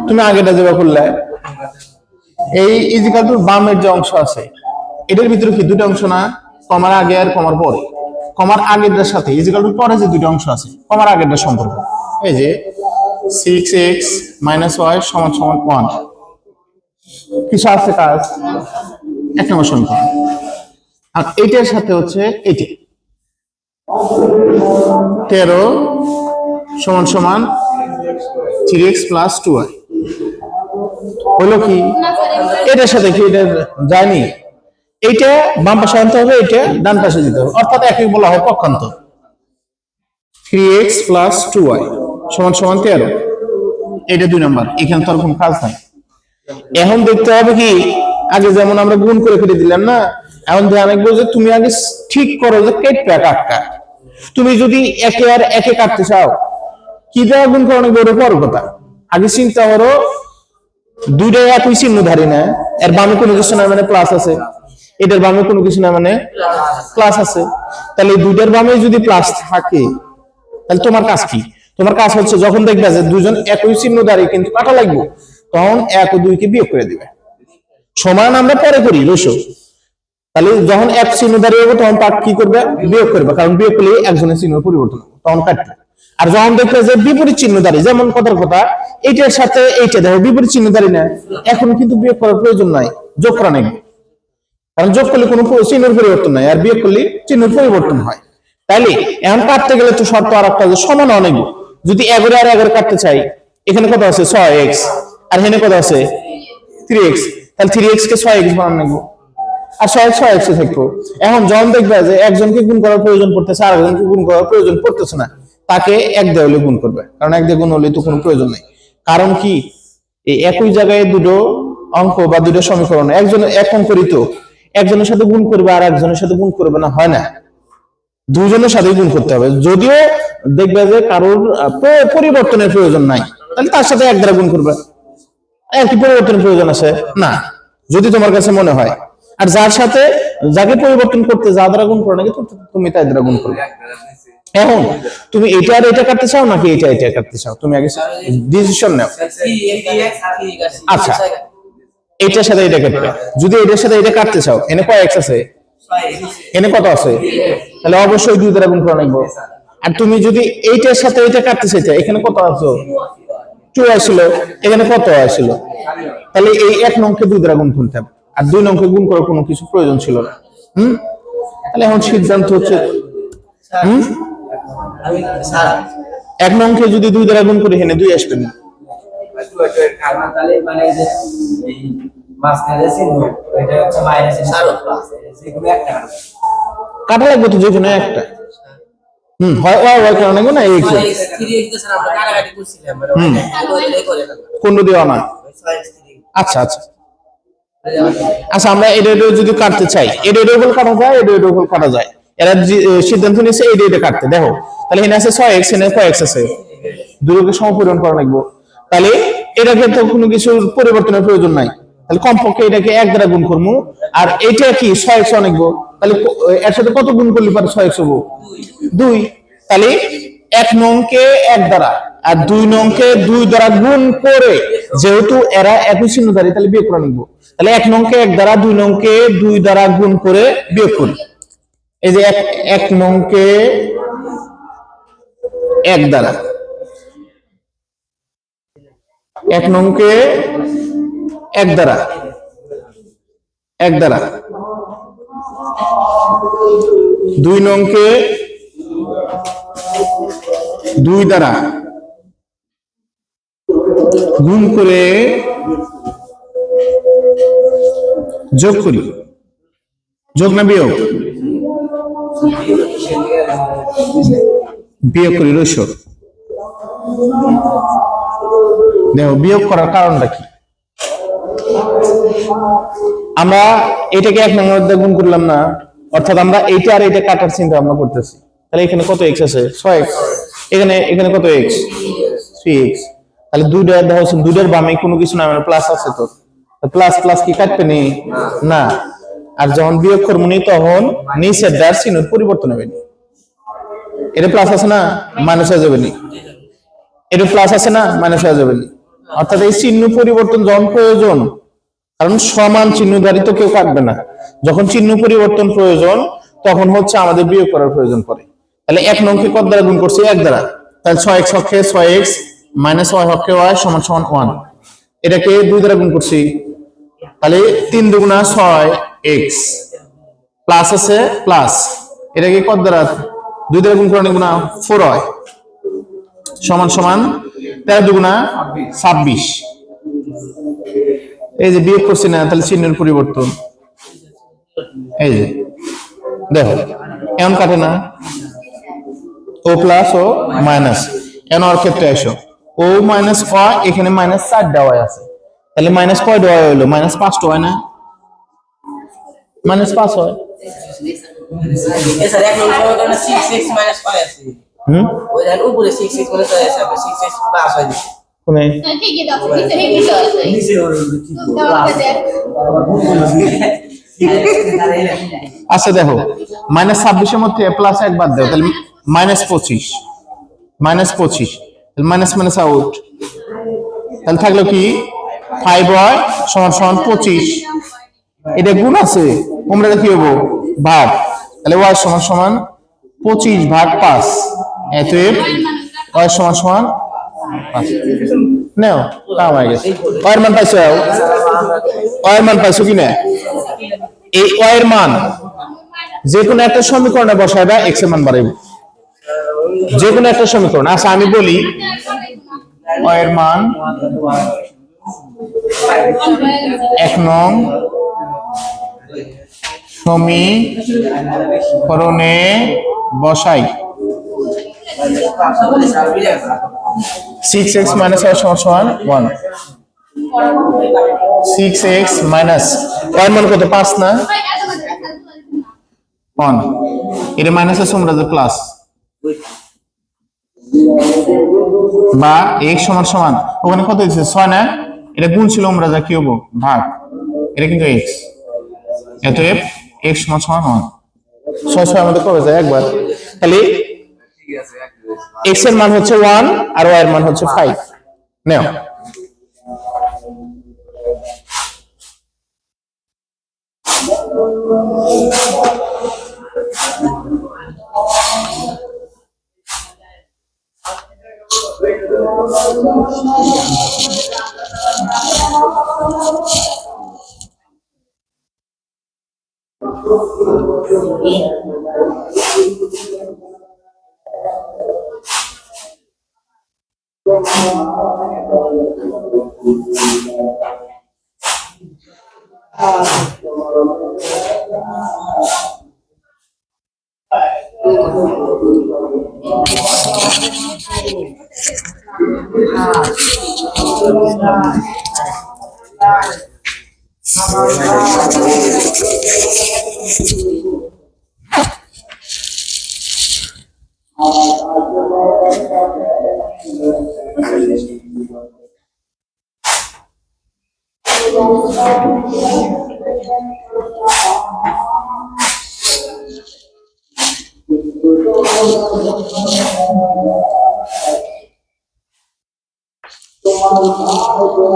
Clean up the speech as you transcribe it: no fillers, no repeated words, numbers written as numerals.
তুমি আগেটা যেভাবে করলে এই ইজিক্যাল টু বামের যে অংশ আছে এটার ভিতরে কি দুটো অংশ না, কমার আগে আর কমার পরে, কমার আগেরটার সাথে ইজিক্যাল টু পরে যে দুটো অংশ আছে কমার আগেরটার সম্পর্ক। এই যে 6x - y = 1 কিছু আছে কাজ 1 নম্বর সমীকরণ। আর এইটার সাথে হচ্ছে এইটা 13 = 3x + 2y হলো কি এটার সাথে কি এটা যায়নি, এইটা বাম পাশে আনতে হবে, এটা ডান পাশে দিতে হবে, অর্থাৎ একই বলা হয় পক্ষান্তর। 3x + 2y = 13, এটা 2 নাম্বার। এখানে তো আর কোনো কাজ নাই। এখন দেখতে হবে কি আগে যেমন আমরা গুণ করে কেটে দিলাম না, এখন ধ্যান রাখবো যে তুমি আগে ঠিক করো যে কেটে কাটকা। তুমি যদি একে আর একে কাটতে চাও কি দেওয়া গুণ করে অনেক বড় পর কথা, আগে চিন্তা করো দুইটা একই চিহ্নধারী না, এর বামে কোনো কিছু না মানে প্লাস আছে, এটার বামে কোনো কিছু না মানে প্লাস আছে, তাহলে এই দুইটার বামে যদি প্লাস থাকে তাহলে তোমার কাজ কি? তোমার কাজ হচ্ছে যখন দেখবে যে দুজন একই চিহ্নধারী কিন্তু কাটা লাগবে তখন 1 ও 2 কে বিয়োগ করে দিবে। সমান আমরা পরে করি রইছো, তাহলে যখন এক চিহ্নধারী হবে তখন পার্ট কি করবে বিয়োগ করবে, কারণ বিয়োগ করলে একজনের চিহ্ন পরিবর্তন হবে তখন কাটবে। আর যখন দেখবে যে বিপরীত চিহ্নধারী, যেমন কথার কথা এইটার সাথে এইটা দেখো বিপরীত চিহ্নধারী না, এখন কিন্তু বিয়োগ করার প্রয়োজন নাই, যোগ করা নেই, কারণ যোগ করলে কোনো চিহ্নের পরিবর্তন নাই আর বিয়োগ করলে চিহ্নের পরিবর্তন হয়। তাইলে এখন কাটতে গেলে তো শর্ত আর একটা যে সমান অনেক, যদি 11 আর 11 কাটতে চাই এখানে কত আছে 6x আর এখানে কত আছে 3x, তাহলে 3x কে 6x বানানো লাগবে আর 6x থাকবো। এখন যখন দেখবে যে একজনকে গুণ করার প্রয়োজন পড়তেছে আর একজনকে গুণ করার প্রয়োজন পড়তেছে না, তাকে 1 দিয়ে হলে গুণ করবে, কারণ 1 দিয়ে গুণ হলে তো কোনো প্রয়োজন নেই। কারণ কি এই একই জায়গায় দুটো অঙ্ক বা দুটো সমীকরণ একজন এক অঙ্করই তো, একজনের সাথে গুণ করবে আর একজনের সাথে গুণ করবে না, হয় না, দুজনের সাথে গুণ করতে হবে। যদিও দেখবে যে কারোর পরিবর্তনের প্রয়োজন নাই তাহলে তার সাথে 1 দ্বারা গুণ করবে, আর কি পরিবর্তনের প্রয়োজন আছে না যদি তোমার কাছে মনে হয়, আর যার সাথে যাকে পরিবর্তন করতে যা দ্বারা গুণ করো নাকি তুমি তাই দ্বারা গুণ করবে। এখন তুমি এটা আর এটা কাটতে চাও নাকি এটা এটা কাটতে চাও, তুমি আগে ডিসিশন নাও। আচ্ছা এটার সাথে এটা কাটবে, যদি এটার সাথে এটা কাটতে চাও এনে কয় x আছে এনে কত আছে, তাহলে অবশ্যই 2 দ্বারা গুণ করা লাগবে। আর তুমি যদি এইটার সাথে এটা কাটতে চাইতে এখানে কত আছে 2 আসছিল, এখানে কত আসছিল, তাহলে এই 1 নংকে 2 দ্বারা গুণ করতে হবে আর 2 নংকে গুণ করার কোনো কিছু প্রয়োজন ছিল না। তাহলে এখন সিদ্ধান্ত হচ্ছে 1 নংকে যদি 2 দ্বারা গুণ করি এখানে 2 আসবে না, কাটা লাগবে তো যে কোনো একটা হয় হয় কারণে না এই কোন দেওয়া না। আচ্ছা আচ্ছা আচ্ছা আমরা এটা যদি কাটতে চাই এটা বল কাটা যায়, এটা বল কাটা যায়, এরা সিদ্ধান্ত নিয়েছে এটা কাটতে। দেখো তাহলে এখানে আছে 6x এখানে কয় x আছে, দুটোকে সমপরিমাণ করা লাগবে, তাহলে এটাকে তো কোনো কিছু পরিবর্তনের প্রয়োজন নাই, তাহলে কমপক্ষে এটাকে 1 দ্বারা গুণ করবো আর এটা কি 6x অনেক, তাহলে এর সাথে কত গুণ করলে পারে 6x হবো 2, তাহলে 1 নংকে 1 দ্বারা আর 2 নংকে 2 দ্বারা গুণ করে, যেহেতু এরা একই চিহ্নধারী তাহলে বিয়োগ করে নিব, তাহলে 1 নংকে 1 দ্বারা 2 নংকে 2 দ্বারা গুণ করে বিয়োগ করি। এই যে 1 নংকে 1 দ্বারা 1 নংকে 1 দ্বারা 2 নংকে 2 দ্বারা গুণ করে যোগ করি, যোগ না বিয়োগ, বিয়োগ করি রইছো। দেখো বিয়োগ করার কারণটা কি, আমরা এটাকে 1 নম্বর দিয়ে গুণ করলাম না, অর্থাৎ আমরা এইটা আর এটা কাটার চিন্তা ভাবনা করতেছি, তাহলে এখানে কত x আছে 6x, এখানে কত x 3x, তাহলে দুইটা দেখো দুইটার বামে কোনো কিছু না মানে প্লাস আছে, তো প্লাস প্লাস কি কাটবে নি না, আর যখন বিয়োগ করব নি তখন নিচের দ্বার চিহ্ন পরিবর্তন হবে নি, এটা প্লাস আছে না মাইনাস হয়ে যাবে নি, এটা প্লাস আছে না মাইনাস হয়ে যাবে নি, অর্থাৎ এই চিহ্ন পরিবর্তন যখন প্রয়োজন, কারণ সমান চিহ্ন দ্বারা তো কেউ কাটবে না, যখন চিহ্ন পরিবর্তন প্রয়োজন তখন হচ্ছে আমাদের বিয়োগ করার প্রয়োজন পড়ে। তাহলে 1 নংকে কত দ্বারা গুণ করছি? 1 দ্বারা। তাহলে 6x হচ্ছে 6x মাইনাস y হচ্ছে y সমান সমান 1। এটাকে 2 দ্বারা গুণ করছি, তাহলে 3 দুগুণা 6x প্লাস আছে প্লাস, এটাকে কত দ্বারা 2 দ্বারা গুণ করলে গুণা 4y সমান সমান 13 দুগুণা 26। এই যে বিয়োগ করছি না, তাহলে চিহ্নের পরিবর্তন, এই যে দেখো এমন কাটে না, ও প্লাস ও মাইনাস, এন ওর ক্ষেত্রে এসো ও মাইনাস y, এখানে মাইনাস 4 দেওয়া আছে, তাহলে মাইনাস কয় দেওয়া হলো? মাইনাস 5 হয় না? মাইনাস 5 হয়। স্যার এক নম্বর সমীকরণে 6x মাইনাস 5 আছে। ওই দেখেন উপরে 6x মাইনাস 5 আছে, আপনি 6x প্লাস হয় দিচ্ছে। কোনে ঠিকই দাও, ঠিকই দাও। নিচে ওর কি আচ্ছা দেখো মাইনাস 26 এর মধ্যে প্লাস 1 বাদ দাও, তাহলে মাইনাস 25, মাইনাস 25, তাহলে মাইনাস মাইনাস আউট, তাহলে থাকলো কি 5y সমান সমান 25। এটা গুণ আছে, তোমরা কি হবো? ভাগ। তাহলে y সমান সমান 25 ভাগ 5, অতএব y সমান সমান 5। নাও কাম হয়ে গেছে। y এর মান পাইছো? y এর মান পাইছো কি না? এই y এর মান যে কোনো একটা সমীকরণে বসাইবা, x এর মান বাড়াইবে যে কোনো একটা সমীকরণ। আচ্ছা আমি বলি y এর মান 1 নং সমীকরণে বসাই 6x minus y সমান 1। 6x minus y এর মান কত? 5 না? 1 এর মাইনাস আছে আমরা যে প্লাস, বা x সমান সমান ওখানে কত দিছে? 6 না? এটা গুণ ছিল, আমরা যা কি হবো? ভাগ। এটা কিন্তু x, অতএব x সমান সমান 1। 6 6 আমাদের কবে যায়? একবার। তাহলে x এর মান হচ্ছে 1 আর y এর মান হচ্ছে 5। নাও